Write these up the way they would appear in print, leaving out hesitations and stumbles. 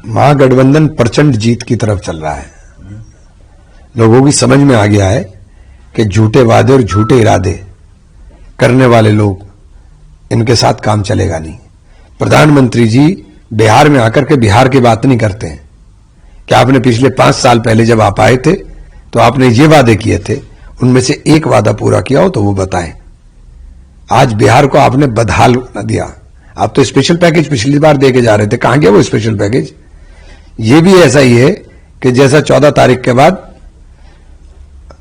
महागठबंधन प्रचंड जीत की तरफ चल रहा है। लोगों की समझ में आ गया है कि झूठे वादे और झूठे इरादे करने वाले लोग, इनके साथ काम चलेगा नहीं। प्रधानमंत्री जी बिहार में आकर के बिहार की बात नहीं करते हैं कि आपने पिछले 5 साल पहले जब आप आए थे तो आपने ये वादे किए थे, उनमें से एक वादा पूरा किया हो तो वो बताएं। आज बिहार को आपने बदहाल न दिया। आप तो स्पेशल पैकेज पिछली बार दे के जा रहे थे, कहां गया वो स्पेशल पैकेज? ये भी ऐसा ही है कि जैसा 14 तारीख के बाद,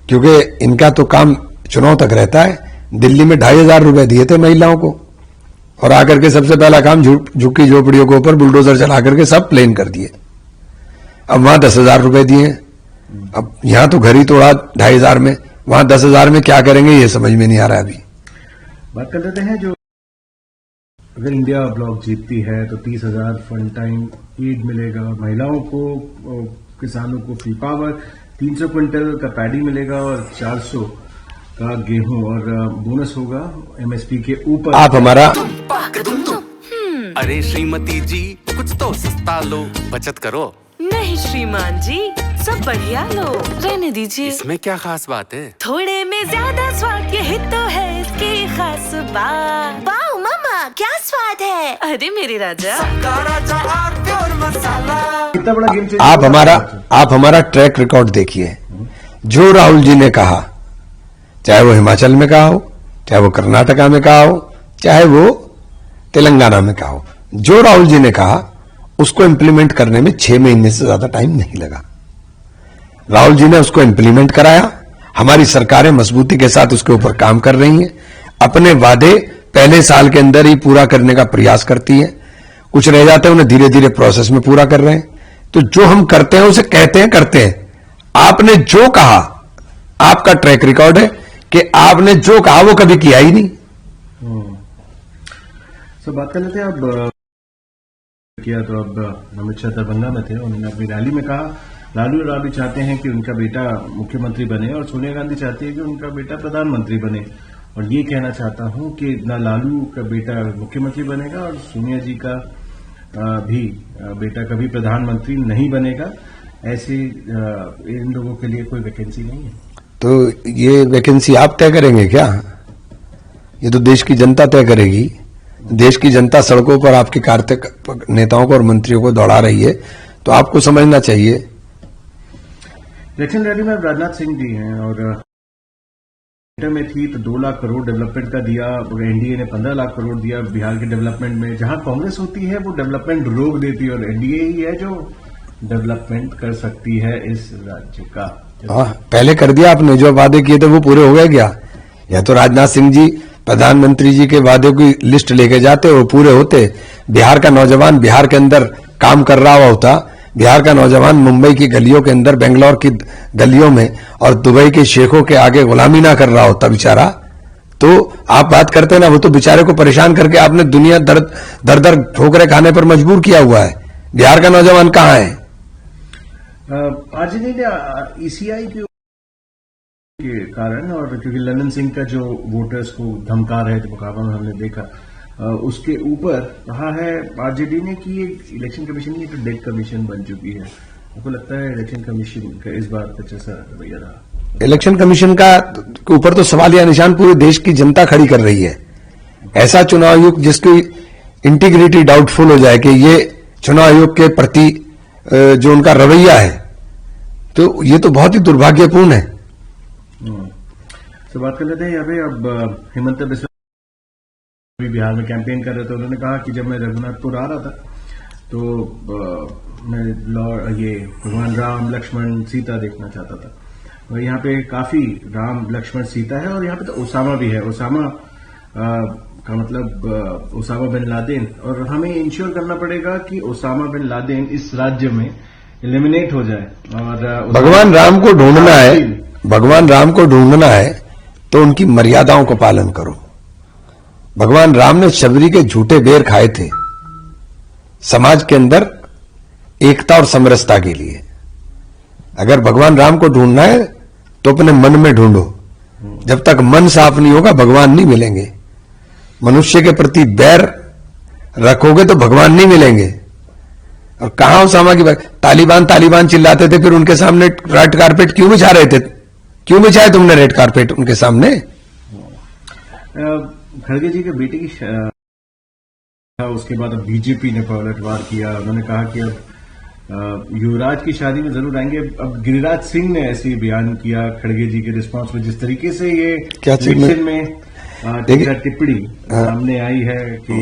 क्योंकि इनका तो काम चुनाव तक रहता है, दिल्ली में 2,500 रुपए दिए थे महिलाओं को और आकर के सबसे पहला काम झुग्गी झोपड़ियों के ऊपर बुलडोजर चला करके सब प्लेन कर दिए। अब वहां 10,000 रुपए दिए, अब यहां तो घर ही तोड़ा 2,500 में, वहां 10,000 में क्या करेंगे ये समझ में नहीं आ रहा है। अभी बात कर लेते हैं, जो अगर इंडिया ब्लॉक जीतती है तो 30,000 फंड टाइम एड मिलेगा, महिलाओं को, किसानों को फ्री पावर, 300 क्विंटल का पैडी मिलेगा और 400 का गेहूं और बोनस होगा एमएसपी के ऊपर। आप हमारा अरे श्रीमती जी कुछ तो सस्ता लो, बचत करो। नहीं श्रीमान जी, सब बढ़िया लो, रहने दीजिए। इसमें क्या खास बात है? थोड़े में ज्यादा स्वाद, यही तो है इसकी खास बात। वाओ मामा, क्या स्वाद है। अरे मेरे राजा, कितना बड़ा गेम चेंजर। आप हमारा ट्रैक रिकॉर्ड देखिए। जो राहुल जी ने कहा, चाहे वो हिमाचल में कहा हो, चाहे वो कर्नाटका में कहा हो, चाहे वो तेलंगाना में कहा हो, जो राहुल जी ने कहा उसको इंप्लीमेंट करने में 6 महीने से ज्यादा टाइम नहीं लगा। राहुल जी ने उसको इंप्लीमेंट कराया। हमारी सरकारें मजबूती के साथ उसके ऊपर काम कर रही हैं, अपने वादे पहले साल के अंदर ही पूरा करने का प्रयास करती हैं। कुछ रह जाते हैं उन्हें धीरे धीरे प्रोसेस में पूरा कर रहे हैं। तो जो हम करते हैं उसे कहते हैं करते हैं। आपने जो कहा, आपका ट्रैक रिकॉर्ड है कि आपने जो कहा वो कभी किया ही नहीं। तो बात कर लेते हैं, अब किया तो अब अमित शाह दरभंगा में थे, उन्होंने अपनी रैली में कहा लालू राबड़ी चाहते हैं कि उनका बेटा मुख्यमंत्री बने और सोनिया गांधी चाहती है कि उनका बेटा प्रधानमंत्री बने। और ये कहना चाहता हूं कि ना लालू का बेटा मुख्यमंत्री बनेगा और सोनिया जी का भी बेटा कभी प्रधानमंत्री नहीं बनेगा। ऐसे इन लोगों के लिए कोई वैकेंसी नहीं है। तो ये वैकेंसी आप तय करेंगे क्या? ये तो देश की जनता तय करेगी। देश की जनता सड़कों पर आपके कार्य नेताओं को और मंत्रियों को दौड़ा रही है, तो आपको समझना चाहिए। इलेक्शन रैली में राजनाथ सिंह जी हैं और में थी तो 2 लाख करोड़ डेवलपमेंट का दिया, एनडीए ने 15 लाख करोड़ दिया बिहार के डेवलपमेंट में। जहां कांग्रेस होती है वो डेवलपमेंट रोक देती है और एनडीए ही है जो डेवलपमेंट कर सकती है इस राज्य का। हाँ, पहले कर दिया आपने, जो वादे किए थे वो पूरे हो गए क्या? या तो राजनाथ सिंह जी प्रधानमंत्री जी के वादे की लिस्ट लेके जाते, वो पूरे होते, बिहार का नौजवान बिहार के अंदर काम कर रहा हुआ होता, बिहार का नौजवान मुंबई की गलियों के अंदर, बेंगलोर की गलियों में और दुबई के शेखों के आगे गुलामी ना कर रहा होता बेचारा। तो आप बात करते हैं ना, वो तो बेचारे को परेशान करके आपने दुनिया दर दर ठोकरे खाने पर मजबूर किया हुआ है। बिहार का नौजवान कहां है? आज नहीं ईसीआई के कारण, और क्योंकि ललन सिंह का जो वोटर्स को धमका रहे थे मुकाबला में हमने देखा, उसके ऊपर कहा है आरजेडी ने कि ये इलेक्शन कमीशन नहीं, तो डेड कमीशन बन चुकी है। आपको लगता है इलेक्शन कमीशन का इस बार कुछ ऐसा रवैया रहा? इलेक्शन कमीशन का ऊपर तो सवाल या निशान पूरे देश की जनता खड़ी कर रही है। ऐसा चुनाव आयोग जिसकी इंटीग्रिटी डाउटफुल हो जाए कि ये चुनाव आयोग के प्रति जो उनका रवैया है, तो ये तो बहुत ही दुर्भाग्यपूर्ण है। तो बात कर लेते हैं यहाँ पे, अब हेमंत बिस्वा भी बिहार में कैंपेन कर रहे थे। उन्होंने कहा कि जब मैं रघुनाथपुर आ रहा था तो मैं ये भगवान राम लक्ष्मण सीता देखना चाहता था। और यहाँ पे काफी राम लक्ष्मण सीता है और यहाँ पे तो ओसामा भी है। ओसामा का मतलब ओसामा बिन लादेन, और हमें इंश्योर करना पड़ेगा कि ओसामा बिन लादेन इस राज्य में एलिमिनेट हो जाए। और भगवान राम को ढूंढना है, भगवान राम को ढूंढना है तो उनकी मर्यादाओं को पालन करो। भगवान राम ने शबरी के झूठे बेर खाए थे समाज के अंदर एकता और समरसता के लिए। अगर भगवान राम को ढूंढना है तो अपने मन में ढूंढो। जब तक मन साफ नहीं होगा भगवान नहीं मिलेंगे। मनुष्य के प्रति बैर रखोगे तो भगवान नहीं मिलेंगे। और कहां उसामा की बात, तालिबान तालिबान चिल्लाते थे, फिर उनके सामने रेड कारपेट क्यों बिछा रहे थे? क्यों बिछाए तुमने रेड कारपेट उनके सामने? खड़गे जी के बेटे की उसके बाद अब बीजेपी ने पलटवार किया। उन्होंने कहा कि अब युवराज की शादी में जरूर आएंगे। अब गिरिराज सिंह ने ऐसे बयान किया खड़गे जी के रिस्पांस में, जिस तरीके से ये क्या चीज में टिप्पणी सामने आई है कि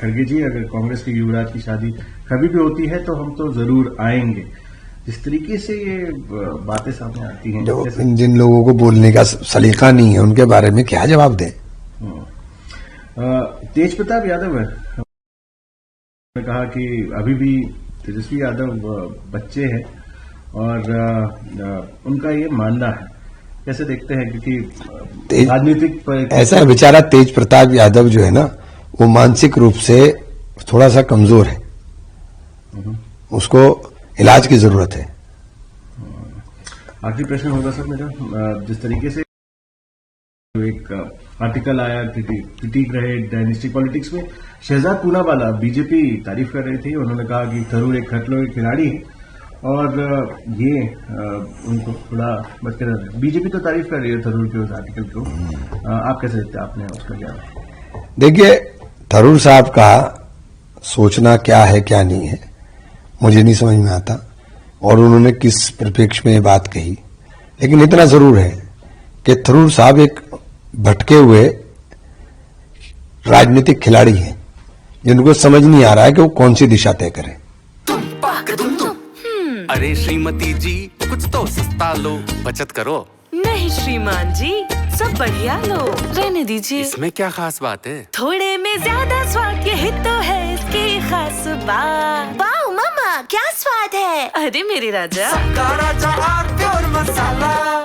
खड़गे जी अगर कांग्रेस के युवराज की शादी कभी भी होती है तो हम तो जरूर आएंगे। जिस तरीके से ये बातें सामने आती हैं, जो जिन लोगों को बोलने का सलीका नहीं है उनके बारे में क्या जवाब दें? तेज प्रताप यादव ने कहा कि अभी भी तेजस्वी यादव बच्चे हैं और उनका ये मानना है। कैसे देखते हैं, क्योंकि राजनीतिक ऐसा है बेचारा तेज प्रताप यादव जो है ना, वो मानसिक रूप से थोड़ा सा कमजोर है, उसको इलाज की जरूरत है। आखिरी प्रश्न होगा सर मेरा, जिस तरीके से एक आर्टिकल आया क्रिटिक रहे डायनेस्टिक पॉलिटिक्स में, शहजाद पूनावाला बीजेपी तारीफ कर रही थी। उन्होंने कहा कि थरूर एक खतरनाक खिलाड़ी है और ये उनको थोड़ा बचकर, बीजेपी तो तारीफ कर रही है थरूर के उस आर्टिकल को, आप कैसे देखते हैं? आपने उसका क्या? देखिए, थरूर साहब का सोचना क्या है क्या नहीं है मुझे नहीं समझ में आता, और उन्होंने किस परिप्रेक्ष्य में ये बात कही, लेकिन इतना जरूर है कि थरूर साहब एक भटके हुए राजनीतिक खिलाड़ी हैं जिनको समझ नहीं आ रहा है कि वो कौन सी दिशा तय करें। अरे श्रीमती जी, कुछ तो सस्ता लो, बचत करो। नहीं श्रीमान जी, सब बढ़िया लो, रहने दीजिए। इसमें क्या खास बात है? थोड़े में ज्यादा स्वाद, यही तो है इसकी खास बात। वाह मामा, क्या स्वाद है! अरे मेरे राजा। सबका राजा